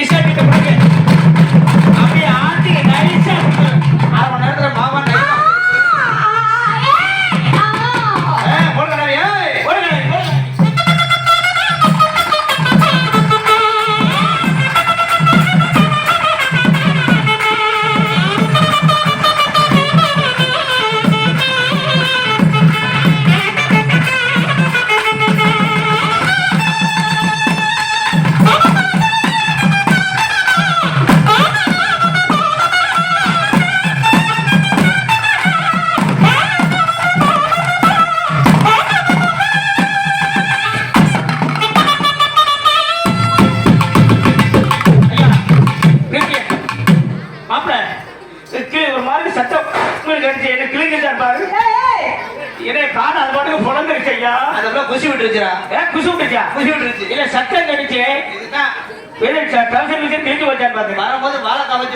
கிஷா கிட்ட போய் அப்படியே ஆட்டி நைஸா 1/2 மணி நேரத்துல மாமா நைஸா போடுறாரு ஏய் போடுறாரு குசி விட்டுருச்சா குசி விட்டுருச்சு இல்ல சத்தம் கடிச்சு இதுதான் திருச்சி வச்சான் பாத்து வரும்போது வாழ